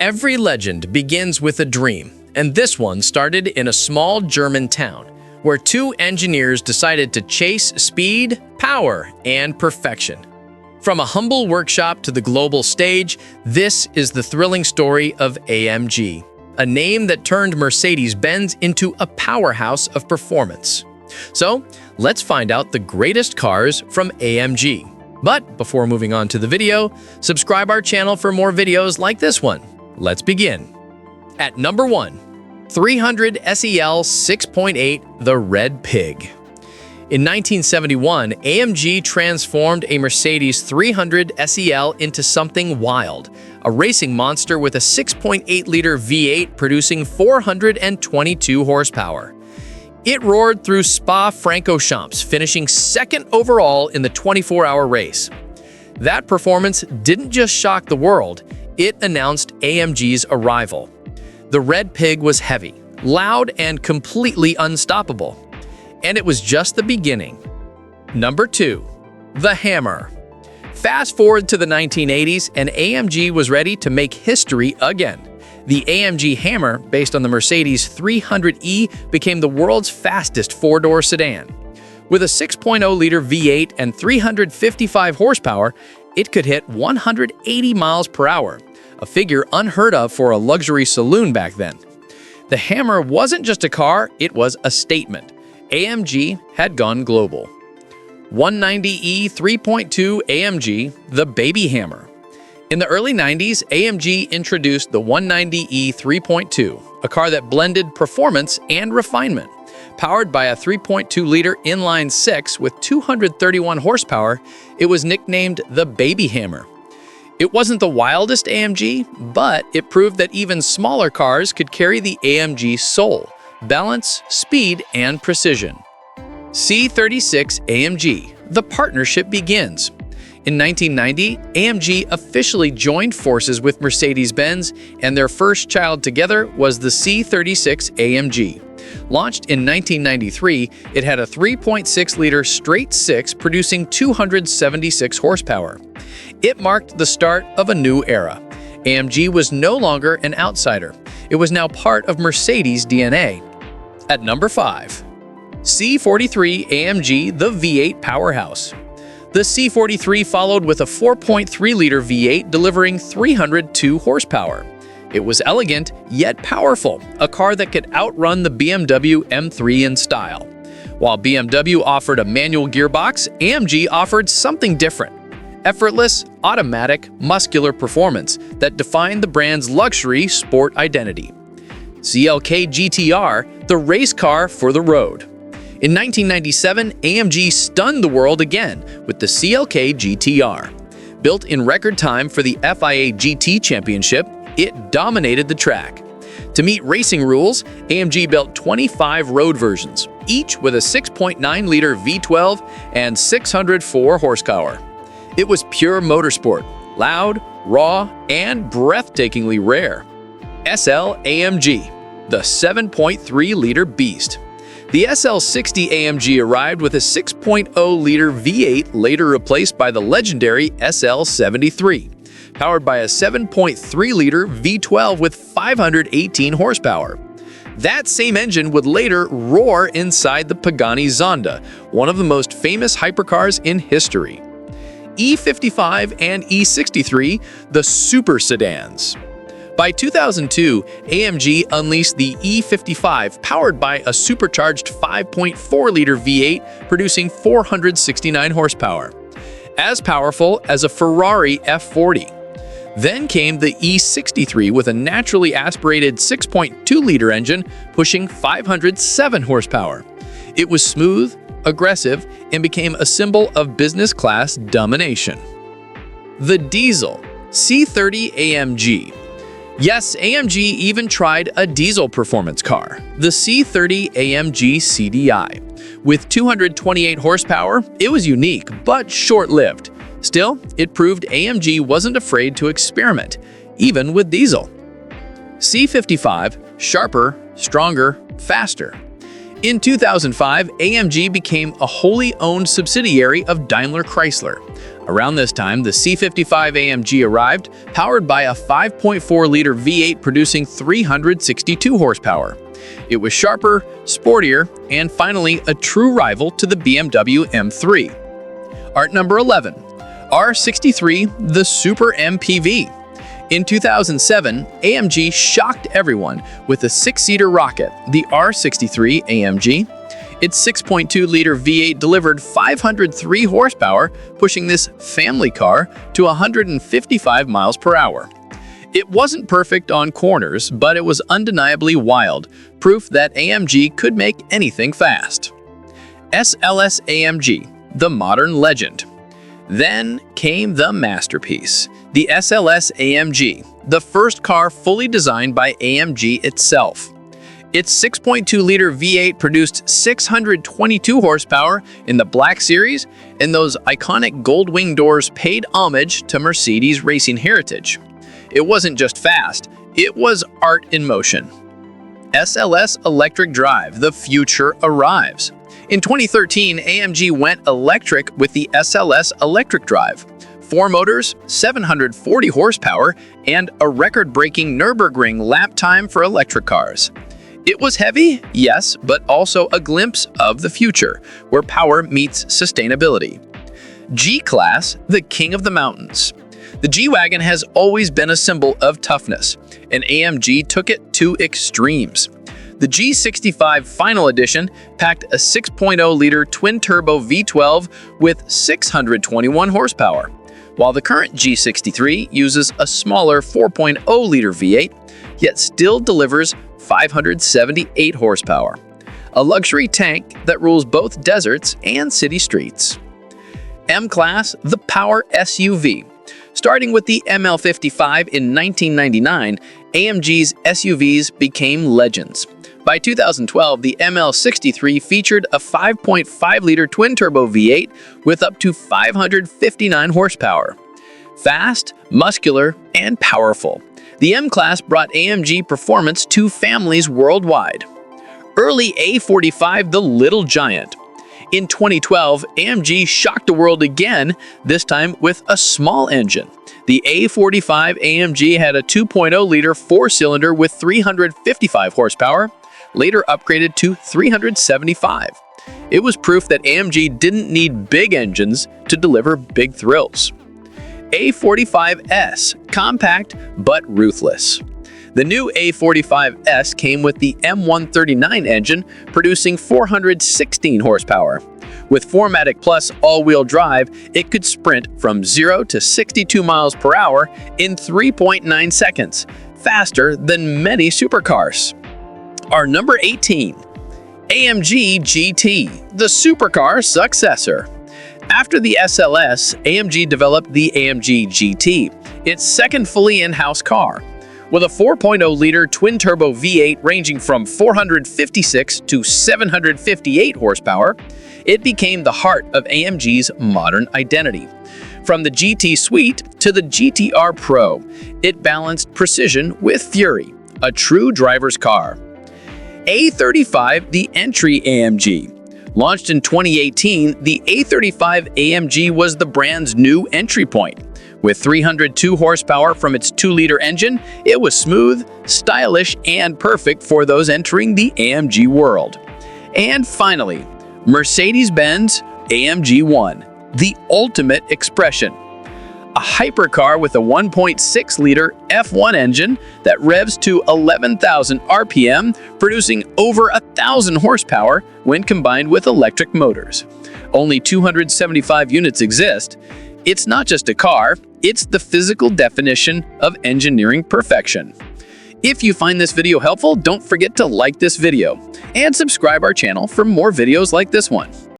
Every legend begins with a dream, and this one started in a small German town where two engineers decided to chase speed, power, and perfection. From a humble workshop to the global stage, this is the thrilling story of AMG, a name that turned Mercedes-Benz into a powerhouse of performance. So, let's find out the greatest cars from AMG. But before moving on to the video, subscribe our channel for more videos like this one. Let's begin. At number 1, 300 SEL 6.8, the Red Pig. In 1971, AMG transformed a Mercedes 300 SEL into something wild, a racing monster with a 6.8-liter V8 producing 422 horsepower. It roared through Spa-Francorchamps, finishing second overall in the 24-hour race. That performance didn't just shock the world, it announced AMG's arrival. The Red Pig was heavy, loud, and completely unstoppable. And it was just the beginning. Number 2, the Hammer. Fast forward to the 1980s, and AMG was ready to make history again. The AMG Hammer, based on the Mercedes 300e, became the world's fastest four-door sedan. With a 6.0-liter V8 and 355 horsepower, it could hit 180 miles per hour, a figure unheard of for a luxury saloon back then. The Hammer wasn't just a car, it was a statement. AMG had gone global. 190e 3.2 AMG, the Baby Hammer. In the early 90s, AMG introduced the 190e 3.2, a car that blended performance and refinement. Powered by a 3.2-liter inline-six with 231 horsepower, it was nicknamed the Baby Hammer. It wasn't the wildest AMG, but it proved that even smaller cars could carry the AMG soul: balance, speed, and precision. C36 AMG, the partnership begins. In 1990, AMG officially joined forces with Mercedes-Benz, and their first child together was the C36 AMG. Launched in 1993, it had a 3.6-liter straight-six producing 276 horsepower. It marked the start of a new era. AMG was no longer an outsider. It was now part of Mercedes' DNA. At number 5, C43 AMG, the V8 powerhouse. The C43 followed with a 4.3-liter V8 delivering 302 horsepower. It was elegant, yet powerful, a car that could outrun the BMW M3 in style. While BMW offered a manual gearbox, AMG offered something different: effortless, automatic, muscular performance that defined the brand's luxury sport identity. CLK GTR, the race car for the road. In 1997, AMG stunned the world again with the CLK GTR. Built in record time for the FIA GT Championship, it dominated the track. To meet racing rules, AMG built 25 road versions, each with a 6.9-liter V12 and 604 horsepower. It was pure motorsport, loud, raw, and breathtakingly rare. SL AMG, the 7.3-liter beast. The SL60 AMG arrived with a 6.0-liter V8, later replaced by the legendary SL73, powered by a 7.3-liter V12 with 518 horsepower. That same engine would later roar inside the Pagani Zonda, one of the most famous hypercars in history. E55 and E63, the super sedans. By 2002, AMG unleashed the E55, powered by a supercharged 5.4-liter V8 producing 469 horsepower, as powerful as a Ferrari F40. Then came the E63 with a naturally aspirated 6.2-liter engine pushing 507 horsepower. It was smooth, aggressive, and became a symbol of business-class domination. The Diesel C30 AMG. Yes, AMG even tried a diesel performance car, the C30 AMG CDI. With 228 horsepower, it was unique but short-lived. Still, it proved AMG wasn't afraid to experiment, even with diesel. C55, sharper, stronger, faster. In 2005, AMG became a wholly owned subsidiary of Daimler Chrysler, Around this time, the C55AMG arrived, powered by a 5.4-liter V8 producing 362 horsepower. It was sharper, sportier, and finally a true rival to the BMW M3. Art number 11. R63, the Super MPV. In 2007, AMG shocked everyone with a 6-seater rocket, the R63 AMG. Its 6.2-liter V8 delivered 503 horsepower, pushing this family car to 155 miles per hour. It wasn't perfect on corners, but it was undeniably wild, proof that AMG could make anything fast. SLS AMG, the modern legend. Then came the masterpiece, the SLS AMG, the first car fully designed by AMG itself. Its 6.2-liter V8 produced 622 horsepower in the Black Series, and those iconic gold wing doors paid homage to Mercedes' racing heritage. It wasn't just fast, it was art in motion. SLS Electric Drive, the future arrives. In 2013, AMG went electric with the SLS Electric Drive. 4 motors, 740 horsepower, and a record-breaking Nürburgring lap time for electric cars. It was heavy, yes, but also a glimpse of the future, where power meets sustainability. G-Class, the king of the mountains. The G-Wagon has always been a symbol of toughness, and AMG took it to extremes. The G65 Final Edition packed a 6.0-liter twin-turbo V12 with 621 horsepower, while the current G63 uses a smaller 4.0-liter V8, yet still delivers 578 horsepower. A luxury tank that rules both deserts and city streets. M-Class, the power SUV. Starting with the ML55 in 1999, AMG's SUVs became legends. By 2012, the ML63 featured a 5.5-liter twin-turbo V8 with up to 559 horsepower. Fast, muscular, and powerful, the M-Class brought AMG performance to families worldwide. Early A45, the little giant. In 2012, AMG shocked the world again, this time with a small engine. The A45 AMG had a 2.0-liter 4-cylinder with 355 horsepower, later upgraded to 375. It was proof that AMG didn't need big engines to deliver big thrills. A45S, compact but ruthless. The new A45S came with the M139 engine, producing 416 horsepower. With 4MATIC Plus all-wheel drive, it could sprint from 0 to 62 miles per hour in 3.9 seconds, faster than many supercars. Our number 18, AMG GT, the supercar successor. After the SLS, AMG developed the AMG GT, its second fully in-house car. With a 4.0-liter twin-turbo V8 ranging from 456 to 758 horsepower, it became the heart of AMG's modern identity. From the GT Suite to the GTR Pro, it balanced precision with fury, a true driver's car. A35, the entry AMG. Launched in 2018, the A35 AMG was the brand's new entry point. With 302 horsepower from its 2-liter engine, it was smooth, stylish, and perfect for those entering the AMG world. And finally, Mercedes-Benz AMG One, the ultimate expression. A hypercar with a 1.6-liter F1 engine that revs to 11,000 RPM, producing over 1,000 horsepower when combined with electric motors. Only 275 units exist. It's not just a car, it's the physical definition of engineering perfection. If you find this video helpful, don't forget to like this video and subscribe our channel for more videos like this one.